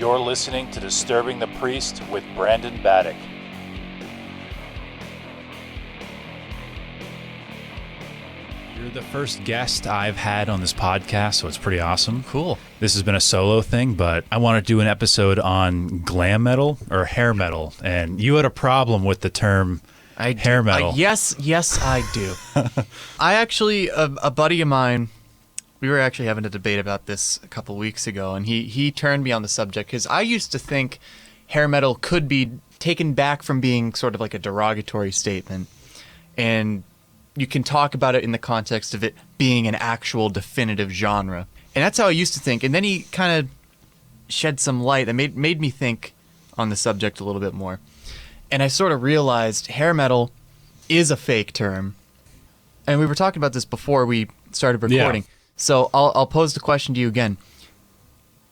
You're listening to Disturbing the Priest with Brandon Baddock. You're the first guest I've had on this podcast, so it's pretty awesome. Cool. This has been a solo thing, but I want to do an episode on glam metal or hair metal, and you had a problem with the term hair metal. Yes, I do. I actually, a buddy of mine, we were actually having a debate about this a couple weeks ago, and he turned me on the subject because I used to think hair metal could be taken back from being sort of like a derogatory statement, and you can talk about it in the context of it being an actual definitive genre. And that's how I used to think. And then he kind of shed some light that made me think on the subject a little bit more. And I sort of realized hair metal is a fake term. And we were talking about this before we started recording. Yeah. So I'll pose the question to you again.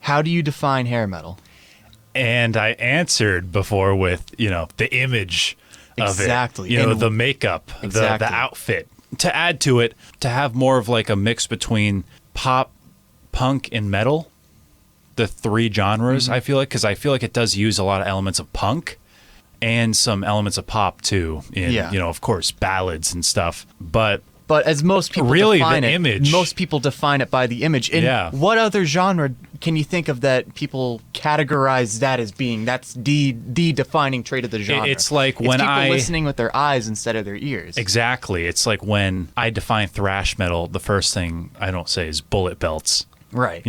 How do you define hair metal? And I answered before with, the image of exactly. it. The makeup, exactly. the outfit. To add to it, to have more of like a mix between pop, punk, and metal, the three genres, mm-hmm. I feel like, because I feel like it does use a lot of elements of punk and some elements of pop too, in, of course, ballads and stuff. But as most people really define the image. Most people define it by the image. And what other genre can you think of that people categorize that as being, that's the defining trait of the genre? It's like it's when people listening with their eyes instead of their ears. Exactly. It's like when I define thrash metal, the first thing I don't say is bullet belts. Right.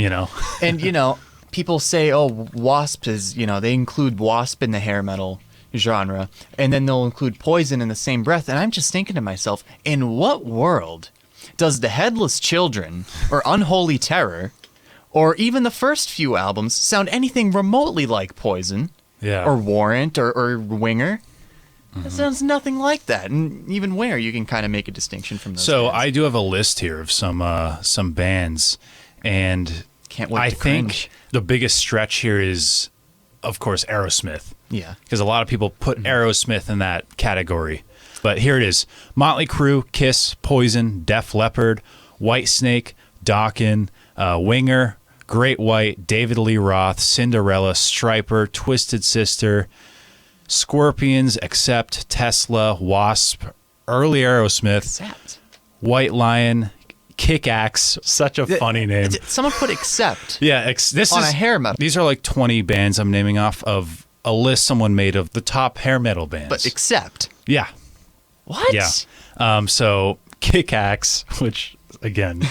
And, people say, W.A.S.P is, they include W.A.S.P in the hair metal genre, and then they'll include Poison in the same breath, and I'm just thinking to myself, in what world does the Headless Children or Unholy Terror or even the first few albums sound anything remotely like Poison or Warrant or Winger? Mm-hmm. It sounds nothing like that, and even Winger you can kind of make a distinction from those bands. I do have a list here of some bands, and can't wait I to cringe. think the biggest stretch here is, of course, Aerosmith. Yeah. Because a lot of people put Aerosmith in that category. But here it is. Motley Crue, Kiss, Poison, Def Leppard, Whitesnake, Dokken, Winger, Great White, David Lee Roth, Cinderella, Stryper, Twisted Sister, Scorpions, Accept, Tesla, W.A.S.P, early Aerosmith, Accept. White Lion, Kick-Axe, such a funny name. Someone put Accept this on is a hair metal. These are like 20 bands I'm naming off of a list someone made of the top hair metal bands. But Accept? Yeah. What? Yeah. So Kick-Axe, which, again,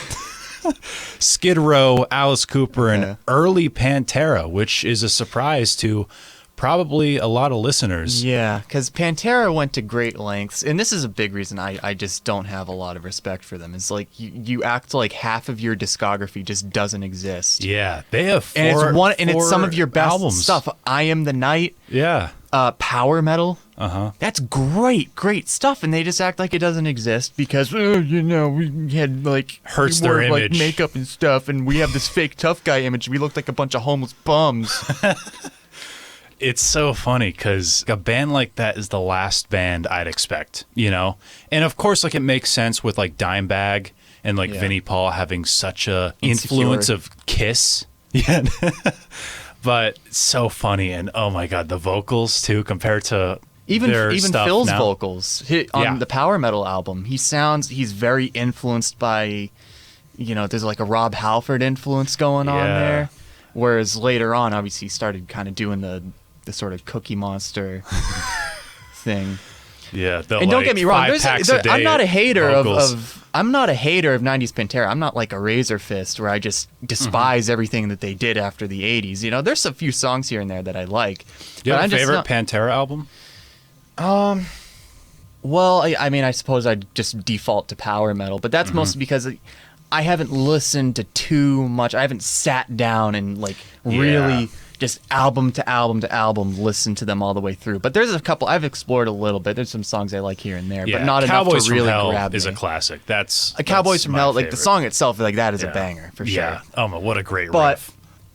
Skid Row, Alice Cooper, and early Pantera, which is a surprise to probably a lot of listeners. Yeah, because Pantera went to great lengths, and this is a big reason I just don't have a lot of respect for them. It's like you act like half of your discography just doesn't exist. Yeah, they have four, and it's some of your best albums. stuff. I Am the Night. Yeah. Power metal. Uh-huh. That's great stuff, and they just act like it doesn't exist because we had hurts their image, like makeup and stuff, and we have this fake tough guy image. We look like a bunch of homeless bums. It's so funny because a band like that is the last band I'd expect, And of course, it makes sense with Dimebag and Vinnie Paul having such a influence of Kiss. Yeah. But it's so funny, and oh my god, the vocals too compared to even stuff Phil's now. vocals on the power metal album. He's very influenced by, there's a Rob Halford influence going on there. Whereas later on, obviously, he started kind of doing the sort of Cookie Monster thing. Yeah, and don't get me wrong, I'm not a hater of I'm not a hater of 90s Pantera. I'm not like a Razor Fist where I just despise everything that they did after the 80s. There's a few songs here and there that I like. Do you have a favorite Pantera album? Well, I suppose I'd just default to power metal, but that's mostly because I haven't listened to too much. I haven't sat down and really just album to album to album listen to them all the way through. But there's a couple I've explored a little bit. There's some songs I like here and there, but not enough to really grab me. Is a classic. That's Cowboys from Hell. favorite. The song itself, that is a banger for sure. Yeah. Oh, what a great riff. But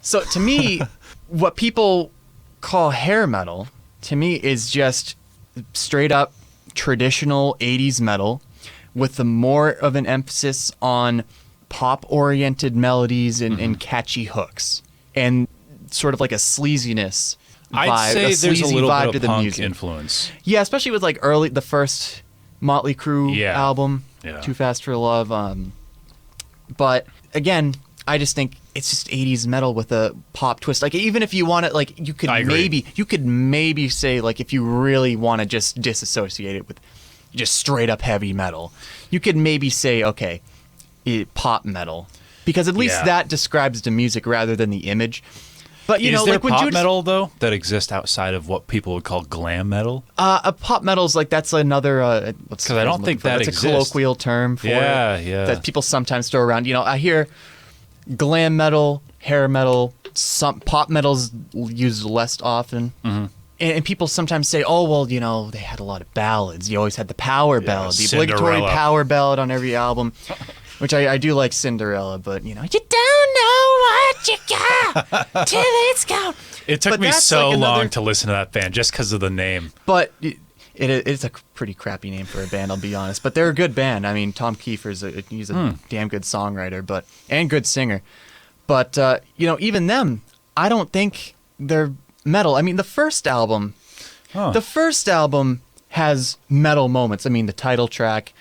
so to me, what people call hair metal to me is just straight up traditional 80s metal with more of an emphasis on pop-oriented melodies and catchy hooks. And sort of like a sleaziness vibe. I'd say there's a sleazy little vibe bit to of the punk music. influence. Yeah, especially with like the first Motley Crue album, Yeah. Too Fast for Love. But again, I just think it's just 80s metal with a pop twist. Like even if you want to, like you could maybe say like if you really want to just disassociate it with just straight up heavy metal, you could maybe say okay, pop metal, because at least that describes the music rather than the image. But you know, there like when pop metal though that exists outside of what people would call glam metal? A pop metal's like that's another because I don't think that that's exists. a colloquial term for it that people sometimes throw around. You know, I hear glam metal, hair metal, some pop metal's used less often. Mm-hmm. And people sometimes say, oh, well, you know, they had a lot of ballads. You always had the power ballad, the obligatory power ballad on every album, which I do like Cinderella, but, you know, you don't know what you got till it's gone. It took me so long to listen to that band just because of the name. But it's a pretty crappy name for a band, I'll be honest. But they're a good band. I mean, Tom Kiefer's he's a damn good songwriter, and good singer. But, you know, even them, I don't think they're metal. I mean, the first album has metal moments. I mean, the title track,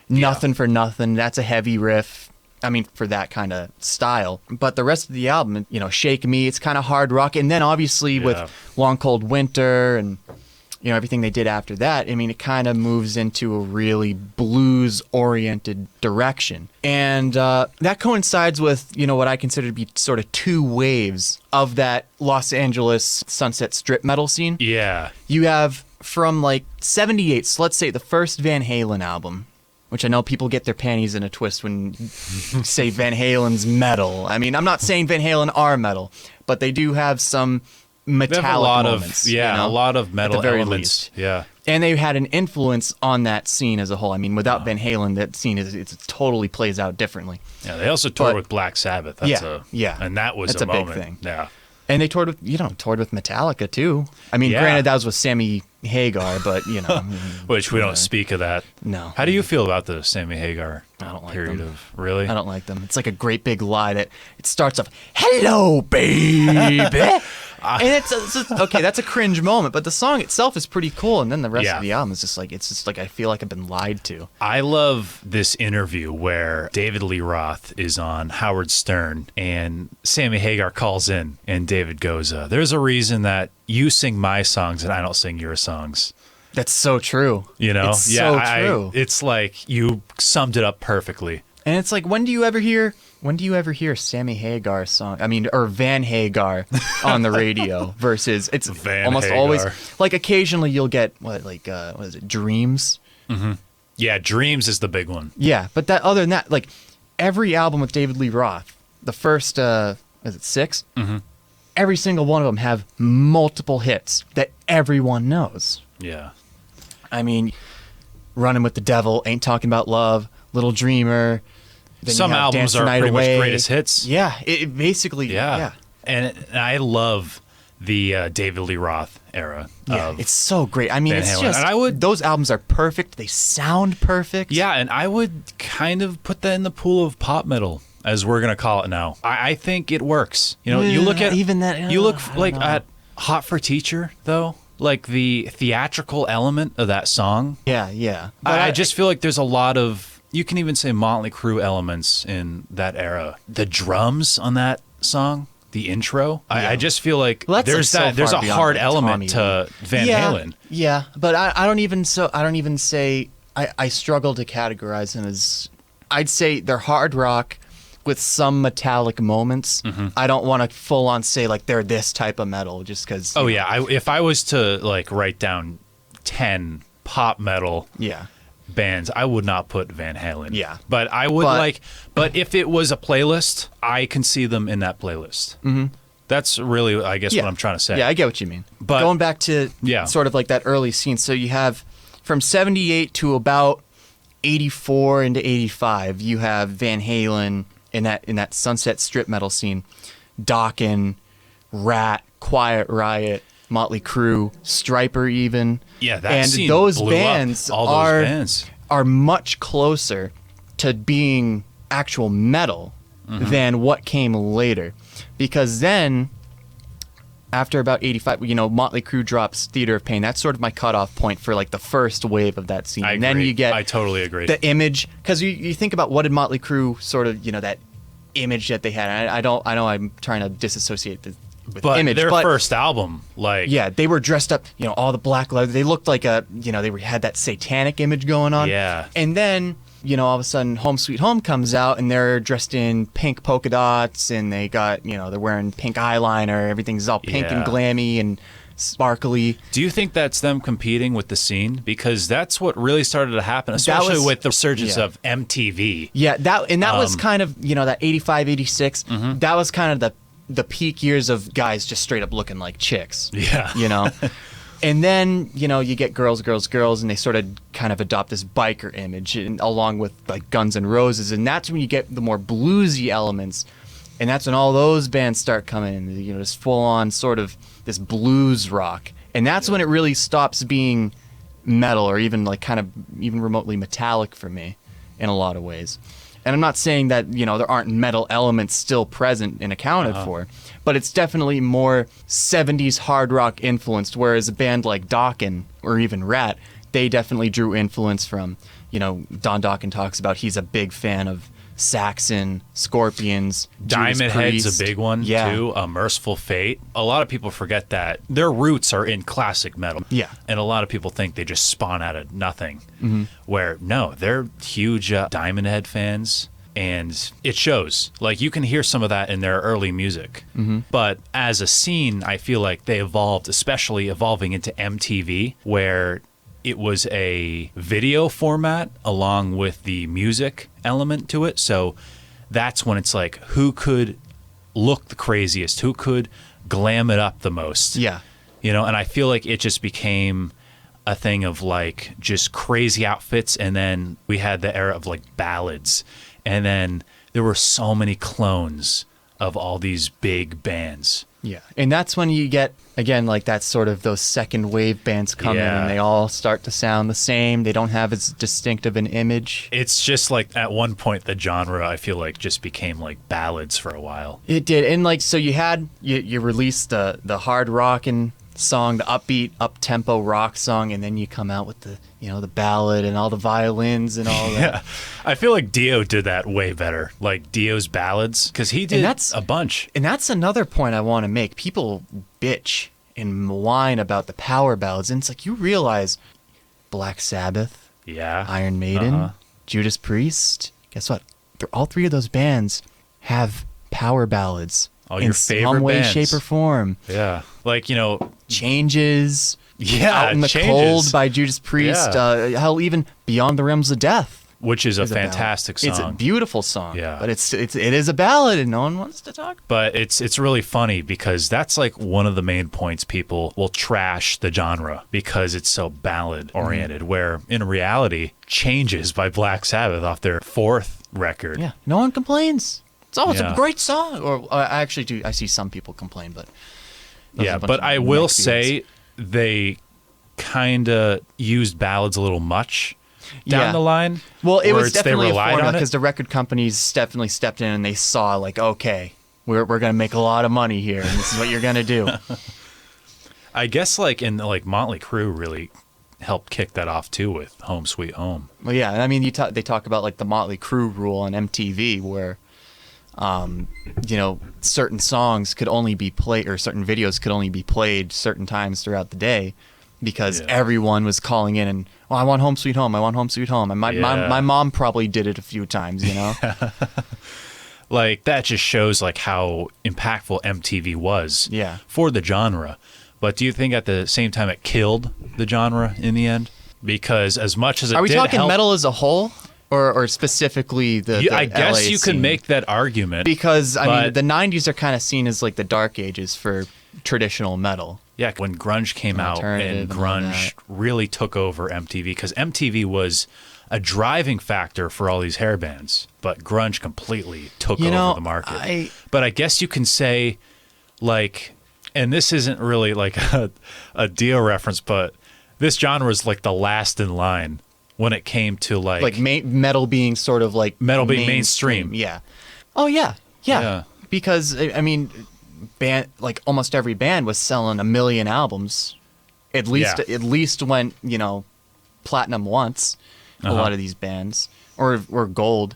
Nothing for Nothing, that's a heavy riff. I mean, for that kind of style. But the rest of the album, you know, Shake Me, it's kind of hard rock. And then obviously with Long Cold Winter and, you know, everything they did after that, I mean, it kind of moves into a really blues-oriented direction. And that coincides with, you know, what I consider to be sort of two waves of that Los Angeles Sunset Strip metal scene. Yeah. You have from like 78, so let's say the first Van Halen album, which I know people get their panties in a twist when you say Van Halen's metal. I mean, I'm not saying Van Halen are metal, but they do have some metallic moments. A lot of metal at the very elements. least. Yeah. And they had an influence on that scene as a whole. I mean, without Van Halen, that scene it totally plays out differently. Yeah, they also toured with Black Sabbath. That's and that was that's a big moment. thing. Yeah. And they toured with Metallica too. I mean, granted that was with Sammy Hagar, but you know, which we don't speak of that. No. How do you feel about the Sammy Hagar I don't like period them. of really? I don't like them. It's like a great big lie that it starts off, "Hello, baby." And it's okay, that's a cringe moment, but the song itself is pretty cool, and then the rest of the album is just like I feel like I've been lied to. I love this interview where David Lee Roth is on Howard Stern, and Sammy Hagar calls in, and David goes, "There's a reason that you sing my songs and I don't sing your songs." That's so true. You know, it's so true. It's like you summed it up perfectly. And it's like, when do you ever hear Sammy Hagar song? I mean, or Van Hagar on the radio versus it's Van almost Hagar. always like occasionally you'll get what is it, Dreams? Mm-hmm. Yeah, Dreams is the big one. Yeah, but that other than that, like every album with David Lee Roth, the first is it 6? Mm-hmm. Every single one of them have multiple hits that everyone knows. Yeah. I mean, Running with the Devil, Ain't Talking About Love, Little Dreamer. Some albums are pretty much greatest hits. Yeah, it basically. Yeah. And I love the David Lee Roth era. Yeah, it's so great. I mean, Van it's Halen. just And those albums are perfect. They sound perfect. Yeah, and I would kind of put that in the pool of pop metal, as we're gonna call it now. I think it works. You know, you look at even that. You look like at Hot for Teacher though. Like the theatrical element of that song. Yeah. But I just feel like there's a lot of, you can even say Motley Crue elements in that era. The drums on that song, the intro, I just feel like there's a hard element to Van Halen. Yeah, but I don't even say I struggle to categorize them as, I'd say they're hard rock with some metallic moments. Mm-hmm. I don't want to full on say like they're this type of metal just because. Oh yeah, if I was to like write down 10 pop metal bands, I would not put Van Halen. Yeah, but I would but if it was a playlist, I can see them in that playlist. Mm-hmm. That's really, I guess, what I'm trying to say. Yeah, I get what you mean. But going back to sort of like that early scene, so you have from 78 to about 84 into 85, you have Van Halen in that Sunset Strip metal scene, Dokken, Rat, Quiet Riot, Motley Crue, Striper even. Yeah, that and scene those blew bands up. All those bands are much closer to being actual metal than what came later. Because then after about 85, Motley Crue drops Theater of Pain. That's sort of my cutoff point for like the first wave of that scene. And then you get I totally agree. The image, because you think about what did Motley Crue sort of, that image that they had. I know I'm trying to disassociate with image. Their first album, they were dressed up, all the black leather. They looked like they had that satanic image going on. Yeah. And then, all of a sudden Home Sweet Home comes out and they're dressed in pink polka dots and they got, they're wearing pink eyeliner. Everything's all pink and glammy and sparkly. Do you think that's them competing with the scene? Because that's what really started to happen, especially with the resurgence of MTV. Yeah, that was kind of, that 85, 86, that was kind of the peak years of guys just straight up looking like chicks. Yeah. And then, you get girls, and they sort of kind of adopt this biker image along with like Guns N' Roses. And that's when you get the more bluesy elements. And that's when all those bands start coming in, this full on sort of this blues rock. And that's when it really stops being metal or even like kind of even remotely metallic for me in a lot of ways. And I'm not saying that, there aren't metal elements still present and accounted for, but it's definitely more 70s hard rock influenced, whereas a band like Dokken or even Rat, they definitely drew influence from, Don Dokken talks about he's a big fan of Saxon, Scorpions, Diamond Judas Head's a big one, too. Merciful Fate. A lot of people forget that their roots are in classic metal. Yeah. And a lot of people think they just spawn out of nothing. Where, no, they're huge Diamond Head fans. And it shows. Like, you can hear some of that in their early music. But as a scene, I feel like they evolved, especially evolving into MTV, where it was a video format along with the music element to it. So that's when it's like, who could look the craziest? Who could glam it up the most? Yeah. And I feel like it just became a thing of like just crazy outfits. And then we had the era of like ballads. And then there were so many clones of all these big bands. Yeah. And that's when you get, again, like that sort of those second wave bands come in and they all start to sound the same. They don't have as distinctive an image. It's just like at one point the genre, I feel like, just became like ballads for a while. It did. And like, so you released the hard rockin' song, the upbeat, up-tempo rock song, and then you come out with the ballad and all the violins and all that. Yeah. I feel like Dio did that way better, like Dio's ballads, because he did a bunch. And that's another point I want to make. People bitch and whine about the power ballads, and it's like, you realize Black Sabbath, Iron Maiden, Judas Priest, guess what? All three of those bands have power ballads. All your favorite some way, bands. shape, or form. Yeah. Like, Changes. Yeah, Out in the Changes. Cold by Judas Priest. Yeah. Hell, even Beyond the Realms of Death. Which is a fantastic song. It's a beautiful song. Yeah. But it is a ballad and no one wants to talk. But it's really funny because that's like one of the main points people will trash the genre because it's so ballad oriented, where in reality, Changes by Black Sabbath off their fourth record. Yeah. No one complains. It's a great song. Or I actually do. I see some people complain, but but I will say they kind of used ballads a little much down the line. Well, it was definitely a formula because the record companies definitely stepped in and they saw like, okay, we're going to make a lot of money here, and this is what you're going to do. I guess like Motley Crue really helped kick that off too with Home Sweet Home. Well, yeah, I mean, they talk about like the Motley Crue rule on MTV where certain songs could only be played or certain videos could only be played certain times throughout the day because everyone was calling in and, I want Home Sweet Home. I want Home Sweet Home. And my mom probably did it a few times, Like, that just shows like how impactful MTV was for the genre. But do you think at the same time it killed the genre in the end? Because as much as it Are we did talking help, metal as a whole? Or specifically the I guess LA you could scene? make that argument. Because, I mean, the 90s are kind of seen as like the dark ages for traditional metal. Yeah, when grunge came out and grunge really took over MTV, because MTV was a driving factor for all these hair bands, but grunge completely took over the market. But I guess you can say, like, and this isn't really like a Dio reference, but this genre is like the last in line when it came to like metal being sort of like metal being mainstream. Yeah. Oh yeah. Because I mean, almost every band was selling 1 million albums. At least went, platinum once. A lot of these bands, or gold,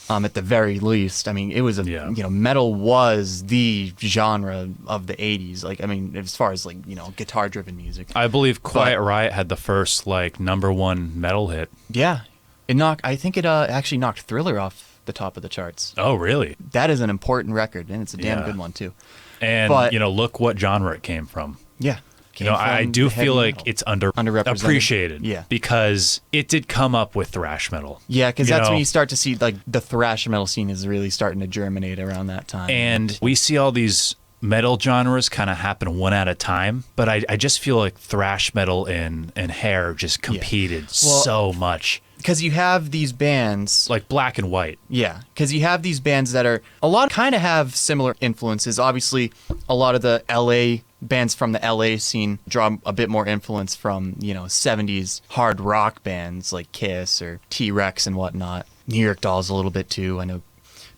at the very least. I mean, it was metal was the genre of the 80s. Like, I mean, as far as guitar-driven music. I believe Quiet Riot had the first #1 metal hit. Yeah, I think it actually knocked Thriller off the top of the charts. Oh, really? That is an important record, and it's a damn good one too. And look what genre it came from. Yeah. I do feel like metal. it's Underrepresented. appreciated. Yeah. Because it did come up with thrash metal. Yeah, because that's when you start to see the thrash metal scene is really starting to germinate around that time. And we see all these metal genres kind of happen one at a time, but I just feel like thrash metal and hair just competed so much. Because you have these bands like Black and White. Yeah, because you have these bands that are a lot kind of have similar influences. Obviously, a lot of the LA bands from the LA scene draw a bit more influence from 70s hard rock bands like Kiss or T-Rex and whatnot. New York Dolls a little bit too, I know.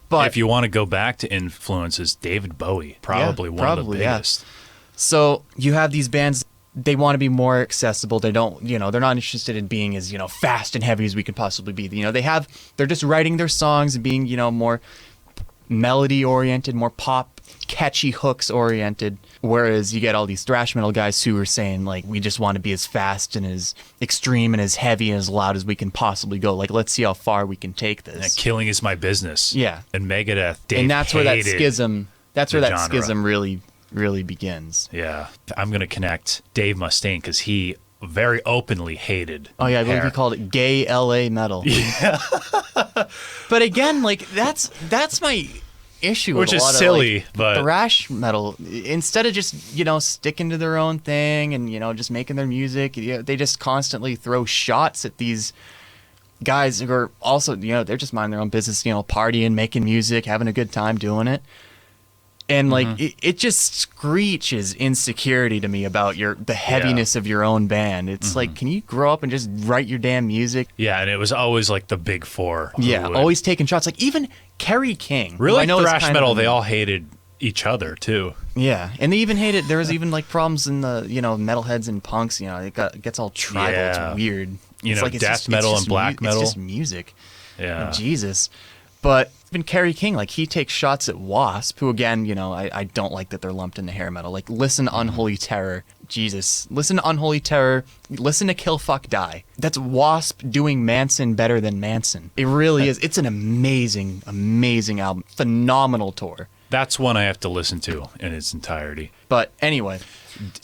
But if you want to go back to influences, David Bowie probably one of the biggest. Yeah. So you have these bands. They want to be more accessible. They don't, they're not interested in being as, fast and heavy as we could possibly be. They're just writing their songs and being, more melody oriented, more pop, catchy hooks oriented. Whereas you get all these thrash metal guys who are saying we just want to be as fast and as extreme and as heavy and as loud as we can possibly go. Let's see how far we can take this. And killing is my business. Yeah. And Megadeth, Dave and that's where that schism. That's where that genre. Schism really begins. Yeah. I'm going to connect Dave Mustaine because he very openly hated I believe hair. he called it gay LA metal. Yeah. But again, that's my issue Which with a is lot silly, of but thrash metal. Instead of just sticking to their own thing and just making their music, they just constantly throw shots at these guys who are also they're just minding their own business, partying, making music, having a good time doing it. And it just screeches insecurity to me about the heaviness of your own band. It's can you grow up and just write your damn music? Yeah, and it was always the big four. Yeah, always taking shots. Even Kerry King. Really, I know thrash metal, they all hated each other too. Yeah, and they even hated. There was even problems in the metalheads and punks. It gets all tribal. Yeah. It's weird. It's death metal and black metal. It's just music. Yeah, Jesus. But even Kerry King, he takes shots at W.A.S.P, who again, I don't like that they're lumped into hair metal. Listen to Unholy Terror. Jesus. Listen to Unholy Terror. Listen to Kill Fuck Die. That's W.A.S.P doing Manson better than Manson. It really is. It's an amazing, amazing album. Phenomenal tour. That's one I have to listen to in its entirety. But anyway.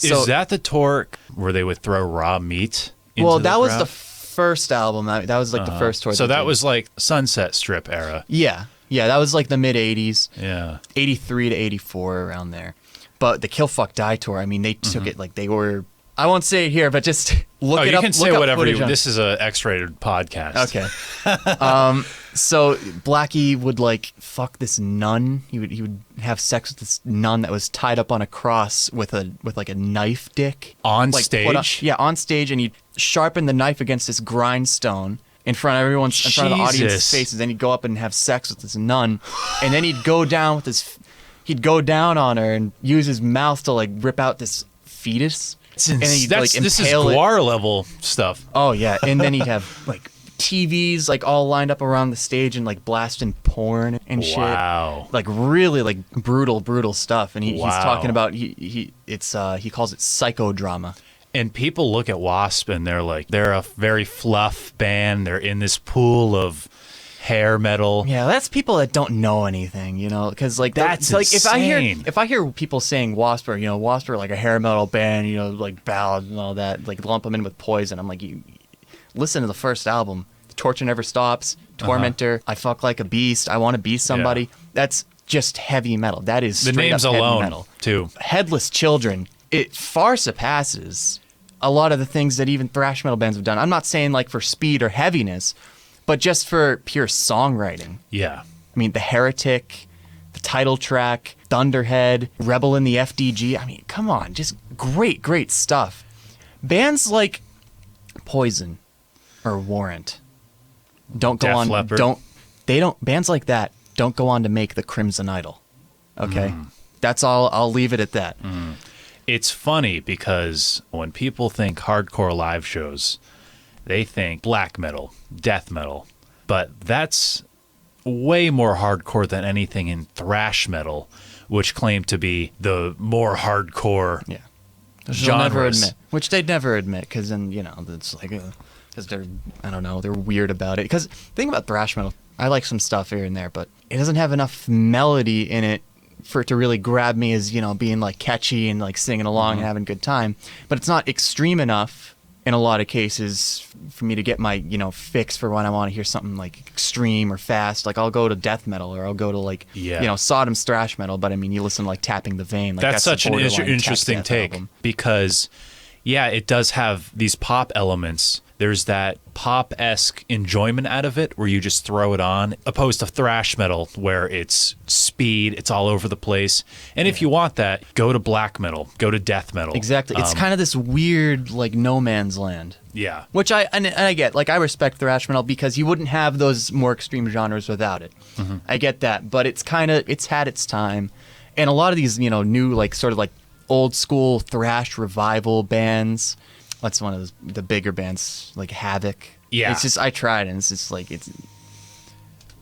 Is that the tour where they would throw raw meat into Well, the that was crowd? the first album. That was the first tour. So that was Sunset Strip era. Yeah. Yeah, that was the mid 80s. Yeah. 83 to 84, around there. But the Kill Fuck Die tour, they took it they were. I won't say it here, but just look it up. You can say whatever. This is a X-rated podcast. Okay. So Blackie would fuck this nun. He would have sex with this nun that was tied up on a cross with a knife dick on stage. On stage, and he'd sharpen the knife against this grindstone in front of in front of the audience's faces. Then he'd go up and have sex with this nun, and then he'd go down on her and use his mouth to rip out this fetus. And then he'd, this is Guar level stuff. Oh yeah, and then he'd have TVs all lined up around the stage and blasting porn and shit. Wow. Really brutal stuff. And he's talking about he calls it psychodrama. And people look at W.A.S.P. and they're a very fluff band. They're in this pool of hair metal. Yeah, that's people that don't know anything, because that's insane. if I hear people saying W.A.S.P. or W.A.S.P. are a hair metal band, ballads and all that, lump them in with Poison. I'm you listen to the first album, Torture Never Stops, Tormentor, I Fuck Like a Beast, I Want to Be Somebody. Yeah. That's just heavy metal. That is straight the names up alone heavy metal. Too. Headless Children, it far surpasses a lot of the things that even thrash metal bands have done. I'm not saying for speed or heaviness, but just for pure songwriting. Yeah. The Heretic, the title track, Thunderhead, Rebel in the FDG. Come on, just great stuff. Bands like Poison or Warrant don't go Def on. Leppard. Bands like that don't go on to make the Crimson Idol. Okay, That's all. I'll leave it at that. It's funny because when people think hardcore live shows, they think black metal, death metal, but that's way more hardcore than anything in thrash metal, which claim to be the more hardcore genres. Which they'd never admit, because then, it's like, because they're, I don't know, they're weird about it. Because the thing about thrash metal, I like some stuff here and there, but it doesn't have enough melody in it for it to really grab me as, being like catchy and like singing along and having a good time. But it's not extreme enough in a lot of cases for me to get my, fix for when I want to hear something like extreme or fast. Like I'll go to death metal, or I'll go to like, Sodom's thrash metal. But I mean, you listen to like Tapping the Vein. Like, that's such an interesting take album. Because, it does have these pop elements. There's that pop-esque enjoyment out of it where you just throw it on, opposed to thrash metal where it's speed, it's all over the place. And if you want that, go to black metal, go to death metal. Exactly. It's kind of this weird, like, no man's land. Yeah. Which I get. Like, I respect thrash metal because you wouldn't have those more extreme genres without it. I get that. But it's had its time. And a lot of these, new, like, sort of like old school thrash revival bands. That's one of the bigger bands, like Havoc. Yeah. It's just, I tried, and it's just like, it's...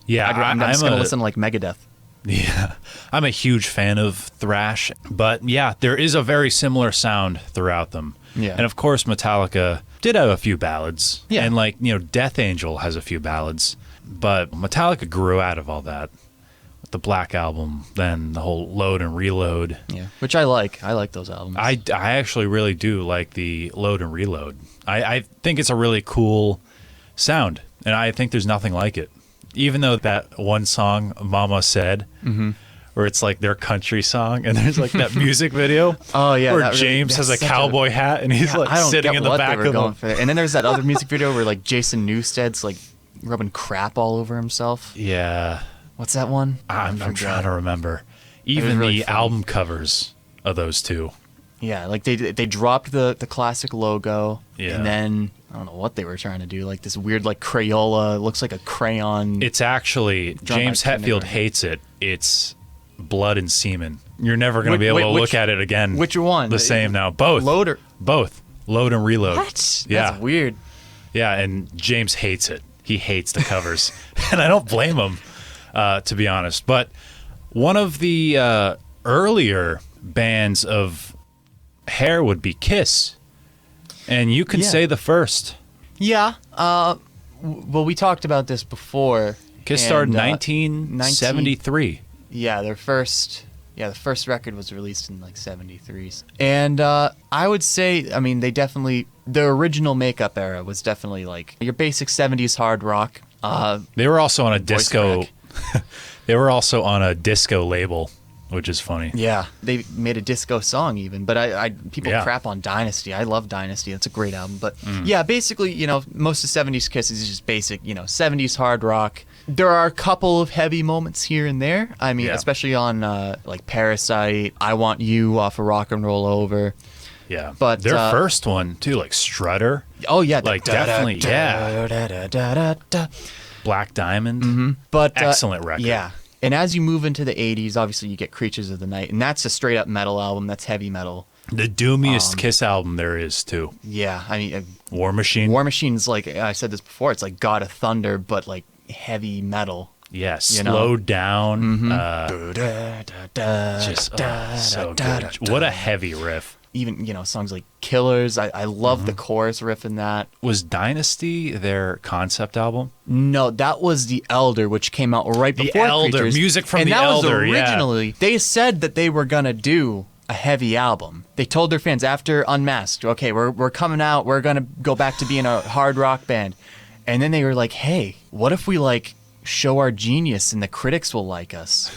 Yeah, I'm just going to listen to, like, Megadeth. Yeah. I'm a huge fan of thrash, but yeah, there is a very similar sound throughout them. Yeah. And of course, Metallica did have a few ballads. Yeah. And like, Death Angel has a few ballads, but Metallica grew out of all that. The Black Album, then the whole Load and Reload. Yeah, which I like. I like those albums. I actually really do like the Load and Reload. I think it's a really cool sound, and I think there's nothing like it. Even though that one song, Mama Said, where it's like their country song, and there's like that music video where James has a cowboy hat, and he's like sitting in the back of them. And then there's that other music video where like Jason Newsted's like rubbing crap all over himself. Yeah. What's that one? I'm trying to remember. Even really the album covers of those two. Yeah, like they dropped the classic logo, and then I don't know what they were trying to do. Like this weird like Crayola, looks like a crayon. It's actually James Hetfield hates it. It's blood and semen. You're never going to be able to look at it again. Which one? The same now. Both. Both. Load and Reload. What? Yeah. That's weird. Yeah, and James hates it. He hates the covers, and I don't blame him. To be honest. But one of the earlier bands of hair would be Kiss. And you can say the first. Yeah. Well, we talked about this before. Kiss started in 1973. Yeah, the first record was released in like 73. And I would say, I mean, the original makeup era was definitely like your basic 70s hard rock. They were also on a disco... They were also on a disco label, which is funny. Yeah, they made a disco song even. But people crap on Dynasty. I love Dynasty. That's a great album. But yeah, basically, most of 70s Kiss is just basic, 70s hard rock. There are a couple of heavy moments here and there. I mean, especially on like Parasite, I Want You off of Rock and Roll Over. Yeah, but their first one too, like Strutter. Oh yeah, like definitely, Black Diamond, but excellent record. Yeah, and as you move into the 80s, obviously you get Creatures of the Night, and that's a straight up metal album. That's heavy metal. The doomiest Kiss album there is too. Yeah, I mean, War Machine. War Machine's like I said this before. It's like God of Thunder, but like heavy metal. Yeah, slowed down. Just so good. What a heavy riff. Even, songs like Killers. I love the chorus riff in that. Was Dynasty their concept album? No, that was The Elder, which came out right before The Elder, Creatures. music from The Elder, and that was originally, they said that they were going to do a heavy album. They told their fans after Unmasked, okay, we're coming out, we're going to go back to being a hard rock band. And then they were like, hey, what if we, like, show our genius and the critics will like us?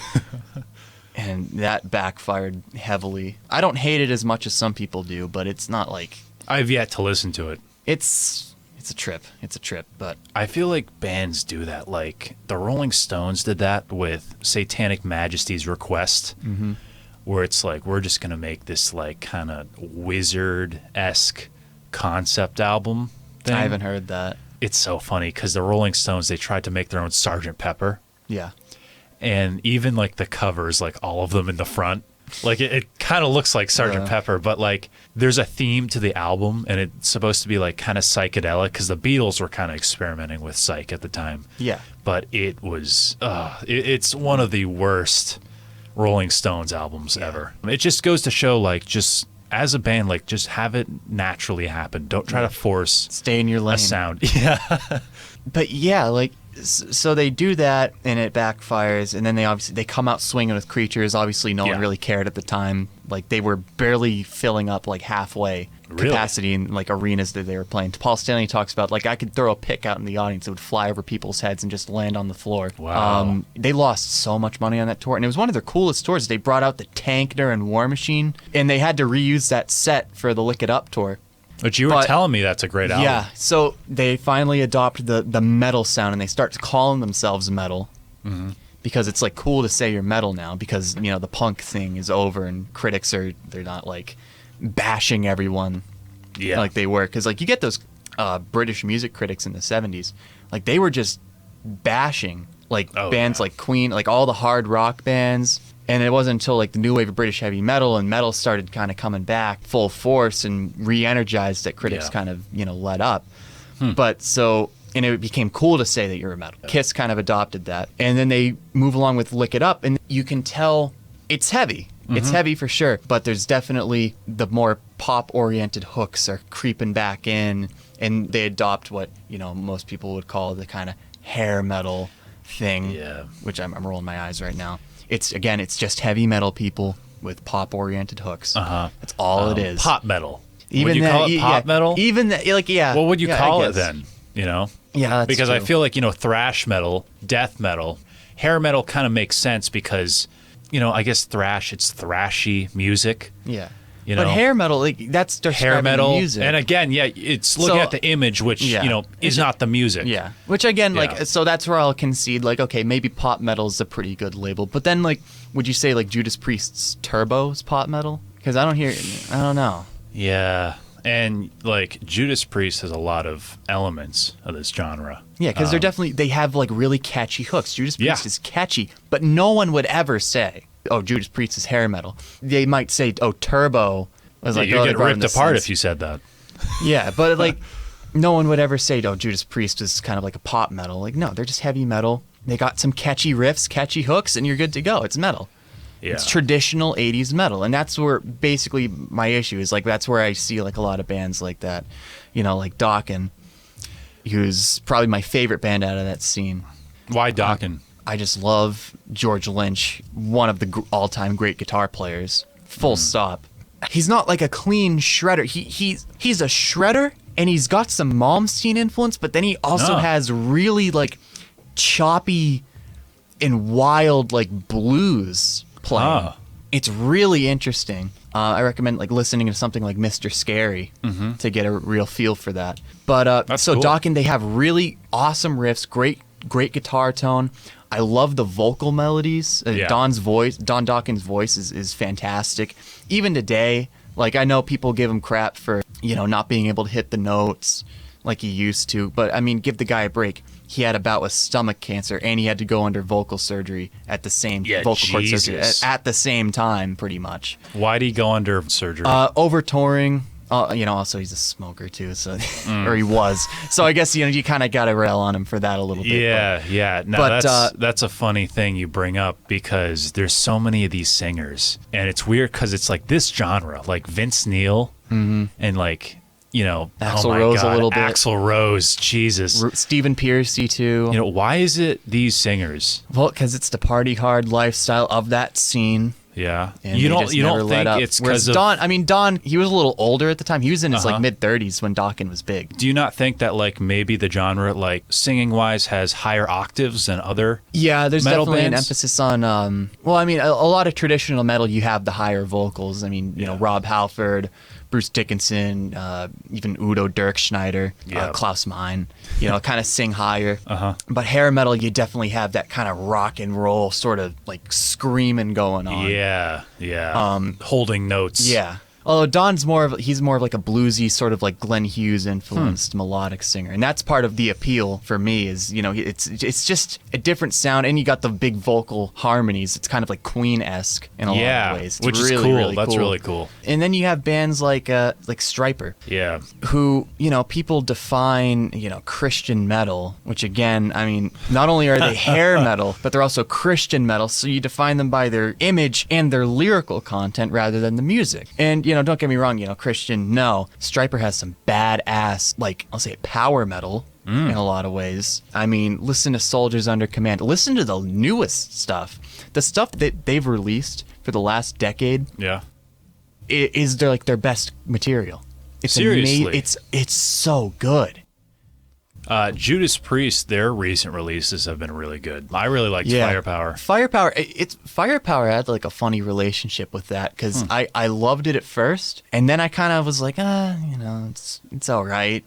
And that backfired heavily. I don't hate it as much as some people do, but it's not like... I've yet to listen to it. It's a trip. It's a trip, but... I feel like bands do that. Like, the Rolling Stones did that with Satanic Majesty's Request, where it's like, we're just going to make this, like, kind of wizard-esque concept album thing. I haven't heard that. It's so funny, because the Rolling Stones, they tried to make their own Sgt. Pepper. Yeah. And even like the covers, like all of them in the front, Like it kind of looks like Sergeant Yeah. Pepper, but like there's a theme to the album, and it's supposed to be like kind of psychedelic because the Beatles were kind of experimenting with psych at the time. Yeah. But it was it's one of the worst Rolling Stones albums ever. It just goes to show, like, just as a band, like, just have it naturally happen. Don't try to force Stay in your lane. a sound. Yeah. But yeah, like, so they do that and it backfires, and then they come out swinging with Creatures. Obviously, no one really cared at the time. Like, they were barely filling up like halfway capacity in like arenas that they were playing. Paul Stanley talks about, like, I could throw a pick out in the audience, it would fly over people's heads and just land on the floor. Wow. They lost so much money on that tour, and it was one of their coolest tours. They brought out the Tank during War Machine, and they had to reuse that set for the Lick It Up tour. But you were telling me that's a great album. Yeah, so they finally adopt the metal sound, and they start calling themselves metal, because it's like cool to say you're metal now, because you know the punk thing is over, and critics they're not like bashing everyone like they were, because like you get those British music critics in the 70s, like they were just bashing like bands like Queen, like all the hard rock bands. And it wasn't until like the new wave of British heavy metal and metal started kind of coming back full force and re-energized that critics kind of, you know, let up. But so, and it became cool to say that you're a metal. Kiss kind of adopted that. And then they move along with Lick It Up, and you can tell it's heavy. It's heavy for sure, but there's definitely the more pop-oriented hooks are creeping back in, and they adopt what, you know, most people would call the kind of hair metal thing, which I'm rolling my eyes right now. It's just heavy metal people with pop-oriented hooks. That's all it is. Pop metal. Even would you call it pop metal? Even that, like, yeah. What would you call I it guess. then? You know? Yeah, that's because true. I feel like, you know, thrash metal, death metal, hair metal kind of makes sense because, you know, I guess thrash, it's thrashy music. Yeah. You know? But hair metal, like, that's describing hair metal music. and again, it's looking at the image, which you know is not the music. Yeah, which again, like, so that's where I'll concede, like, okay, maybe pop metal is a pretty good label, but then, like, would you say like Judas Priest's Turbo is pop metal? Because I don't know. Yeah, and like Judas Priest has a lot of elements of this genre. Yeah, because they have like really catchy hooks. Judas Priest is catchy, but no one would ever say, "Oh, Judas Priest is hair metal." They might say, "Oh, Turbo." Was like, you get ripped apart if you said that. Yeah, but like, no one would ever say, "Oh, Judas Priest is kind of like a pop metal." Like, no, they're just heavy metal. They got some catchy riffs, catchy hooks, and you're good to go. It's metal. Yeah. It's traditional 80s metal, and that's where basically my issue is. Like, that's where I see like a lot of bands like that, you know, like Dokken, who's probably my favorite band out of that scene. Why Dokken? I just love George Lynch, one of the all-time great guitar players. Full stop. He's not like a clean shredder. He's a shredder, and he's got some Malmsteen influence, but then he also has really like choppy and wild like blues playing. It's really interesting. I recommend like listening to something like Mr. Scary to get a real feel for that. But so cool. Dokken, they have really awesome riffs, great guitar tone. I love the vocal melodies. Don Dokken's voice is fantastic. Even today, like I know people give him crap for, you know, not being able to hit the notes like he used to, but I mean, give the guy a break. He had a bout with stomach cancer, and he had to go under vocal surgery at the same vocal cord surgery at the same time, pretty much. Why did he go under surgery? Over touring. You know, also he's a smoker too, so or he was. So I guess, you know, you kind of got to rail on him for that a little bit. Yeah. No, but that's a funny thing you bring up, because there's so many of these singers, and it's weird because it's like this genre, like Vince Neil, and like, you know, Axl Rose a little bit. Axl Rose, Jesus. Stephen Pearcy too. You know, why is it these singers? Well, because it's the party hard lifestyle of that scene. Yeah, and you don't think it's because of Don? I mean, Don, he was a little older at the time. He was in his like mid-30s when Dokken was big. Do you not think that like maybe the genre, like singing wise, has higher octaves than other? Yeah, there's metal definitely bands? an emphasis on. Well, I mean, a lot of traditional metal, you have the higher vocals. I mean, you know, Rob Halford, Bruce Dickinson, even Udo Dirkschneider, Klaus Meine, you know, kind of sing higher. But hair metal, you definitely have that kind of rock and roll sort of like screaming going on. Yeah. Holding notes. Yeah. Although Don's he's more of like a bluesy sort of like Glenn Hughes influenced melodic singer, and that's part of the appeal for me. Is it's just a different sound, and you got the big vocal harmonies. It's kind of like Queen-esque in a lot of ways. It's which really, is cool. really That's cool. really cool. And then you have bands like Stryper, who people define Christian metal, which again, I mean, not only are they hair metal, but they're also Christian metal. So you define them by their image and their lyrical content rather than the music. And don't get me wrong, Christian, no. Stryper has some badass, like, I'll say it, power metal in a lot of ways. I mean, listen to Soldiers Under Command. Listen to the newest stuff. The stuff that they've released for the last decade is their best material. It's seriously. It's so good. Judas Priest, their recent releases have been really good. I really liked Firepower. Firepower had like a funny relationship with that because I loved it at first, and then I kind of was like, it's all right.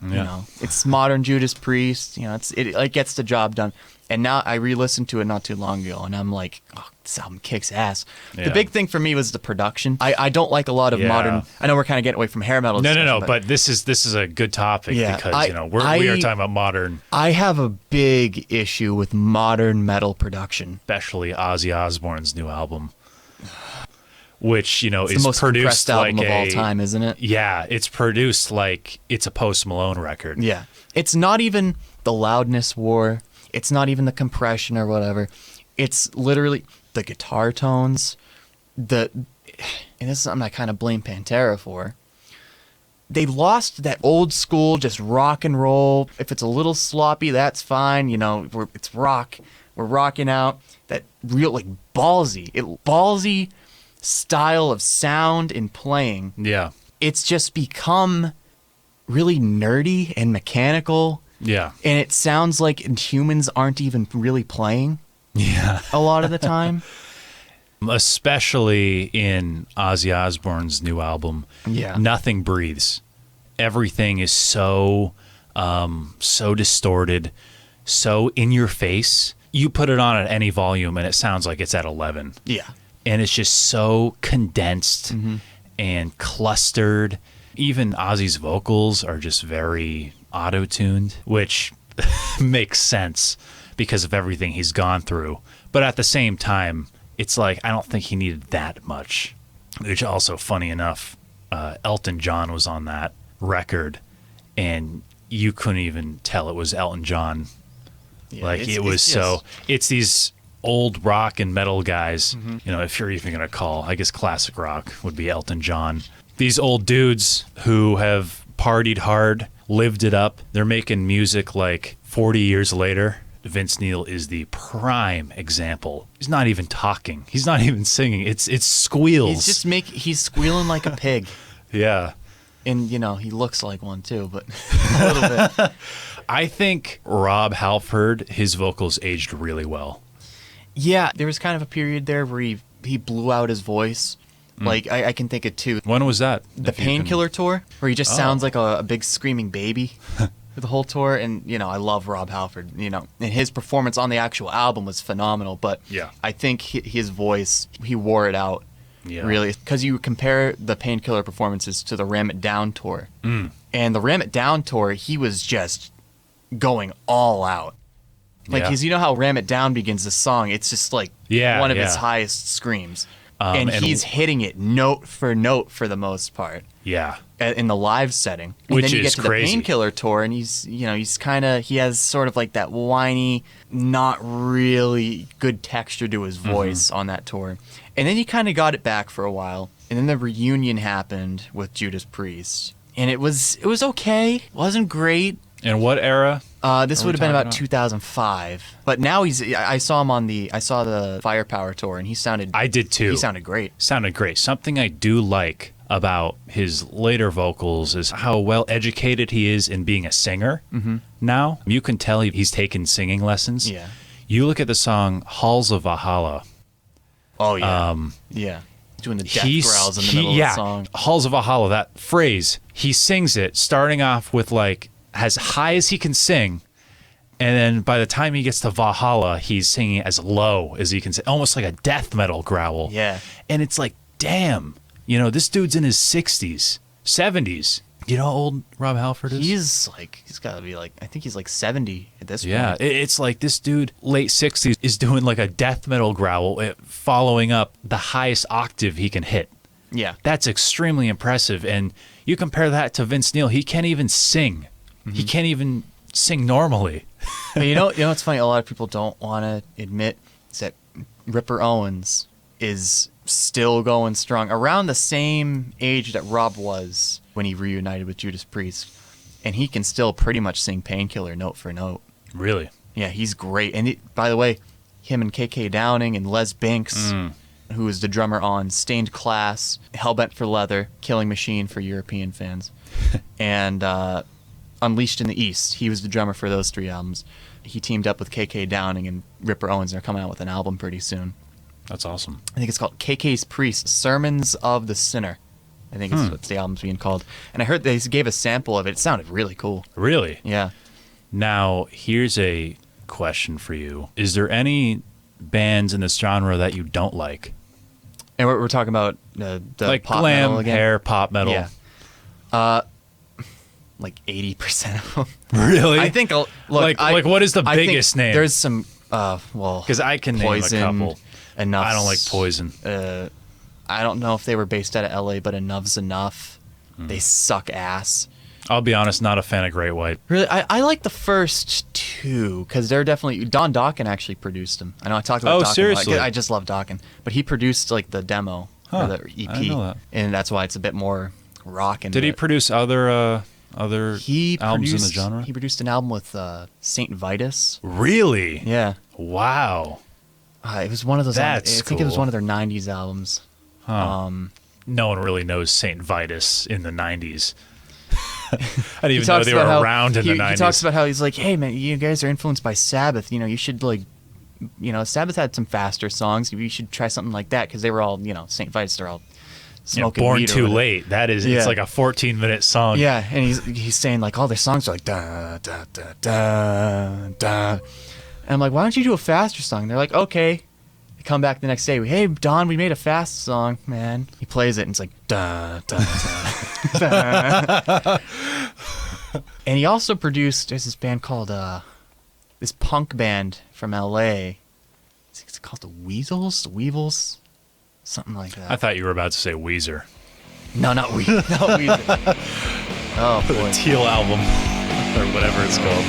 It's modern Judas Priest. It gets the job done. And now I re-listened to it not too long ago, and I'm like, oh, this album kicks ass. Yeah. The big thing for me was the production. I don't like a lot of modern. I know we're kind of getting away from hair metal. No. But this is a good topic because we are talking about modern. I have a big issue with modern metal production, especially Ozzy Osbourne's new album, which it's is the most produced album like of all time, isn't it? Yeah, it's produced like it's a Post Malone record. Yeah, it's not even the loudness war. It's not even the compression or whatever. It's literally the guitar tones. And this is something I kind of blame Pantera for. They lost that old school, just rock and roll. If it's a little sloppy, that's fine. It's rock. We're rocking out. That real, like, ballsy style of sound and playing. Yeah. It's just become really nerdy and mechanical. Yeah. And it sounds like humans aren't even really playing. Yeah. A lot of the time. Especially in Ozzy Osbourne's new album. Yeah. Nothing breathes. Everything is so distorted, so in your face. You put it on at any volume and it sounds like it's at 11. Yeah. And it's just so condensed and clustered. Even Ozzy's vocals are just very auto-tuned, which makes sense because of everything he's gone through. But at the same time, it's like, I don't think he needed that much. Which also, funny enough, Elton John was on that record, and you couldn't even tell it was Elton John. Yeah, it's these old rock and metal guys, if you're even going to call, I guess classic rock would be Elton John. These old dudes who have partied hard, lived it up. They're making music like 40 years later. Vince Neil is the prime example. He's not even talking. He's not even singing. It's squeals. He's squealing like a pig. Yeah. And, he looks like one too, but a little bit. I think Rob Halford, his vocals aged really well. Yeah, there was kind of a period there where he blew out his voice. Like, I can think of two. When was that? The Painkiller tour, where he just sounds like a big screaming baby for the whole tour. And, I love Rob Halford, and his performance on the actual album was phenomenal. But I think his voice, he wore it out, really. Because you compare the Painkiller performances to the Ram It Down tour. And the Ram It Down tour, he was just going all out. Like, because how Ram It Down begins the song, it's just like one of his highest screams. And he's hitting it note for note for the most part. Yeah. In the live setting. And Which then you is get to crazy. The Painkiller tour, and he has sort of like that whiny, not really good texture to his voice on that tour. And then he kind of got it back for a while. And then the reunion happened with Judas Priest. And it was okay. It wasn't great. And what era? This would have been about 2005. But now I saw him I saw the Firepower tour, and he sounded... I did too. He sounded great. Sounded great. Something I do like about his later vocals is how well educated he is in being a singer now. You can tell he's taken singing lessons. Yeah. You look at the song Halls of Valhalla. Oh, yeah. Yeah. Doing the death growls in the middle of the song. Halls of Valhalla, that phrase, he sings it starting off with like as high as he can sing, and then by the time he gets to Valhalla, he's singing as low as he can sing, almost like a death metal growl. Yeah. And it's like, damn, You know, this dude's in his 60s, 70s. You know how old Rob Halford is? He's got to be like, I think he's like 70 at this Yeah, point. it's like this dude, late 60s, is doing like a death metal growl, following up the highest octave he can hit. Yeah. That's extremely impressive. And you compare that to Vince Neil, he can't even sing. He can't even sing normally. But you know what's funny? A lot of people don't want to admit is that Ripper Owens is still going strong, around the same age that Rob was when he reunited with Judas Priest, and he can still pretty much sing Painkiller note for note. Really? Yeah, he's great. And by the way, him and KK Downing and Les Binks, who is the drummer on Stained Class, Hellbent for Leather, Killing Machine for European fans, and Unleashed in the East. He was the drummer for those 3 albums. He teamed up with KK Downing and Ripper Owens. They're coming out with an album pretty soon. That's awesome. I think it's called KK's Priest, Sermons of the Sinner. I think it's what the album's being called. And I heard they gave a sample of it. It sounded really cool. Really? Yeah. Now, here's a question for you. Is there any bands in this genre that you don't like? And we're talking about the like pop glam, metal again? hair, pop metal? Yeah. Like 80% of them. Really? I think, look, like what is the I think biggest name? There's some, well, Because I can Poison, name a couple. Enough's, I don't like Poison. I don't know if they were based out of LA, but Enough's Enough. They suck ass. I'll be honest, not a fan of Great White. Really, I like the first 2 because they're definitely Don Dokken actually produced them. I know I talked about Dokken. Seriously? I just love Dokken, but he produced like the demo or the EP, I didn't know that. and that's why it's a bit more rock. Did he produce other albums in the genre? He produced an album with Saint Vitus. Really? Yeah, Wow. it was one of those. That's I think it was cool. one of their '90s albums. Huh. No one really knows Saint Vitus in the 90s. I didn't even know they were around in the 90s. He talks about how he's like, hey man, you guys are influenced by Sabbath. You know, you should Sabbath had some faster songs. You should try something like that because they were all, Saint Vitus. They're all smoking Born weed or Too whatever. Late. That is, Yeah. it's like a 14-minute song. Yeah, and he's saying like all their songs are like da da da da da, and I'm like, why don't you do a faster song? They're like, okay. They come back the next day. Hey Don, we made a fast song, man. He plays it and it's like da da da. Da. And he also produced. There's this band called this punk band from LA. It's called the Weevils, something like that. I thought you were about to say Weezer. No, not Weezer. Oh The boy. Teal album, or whatever it's called.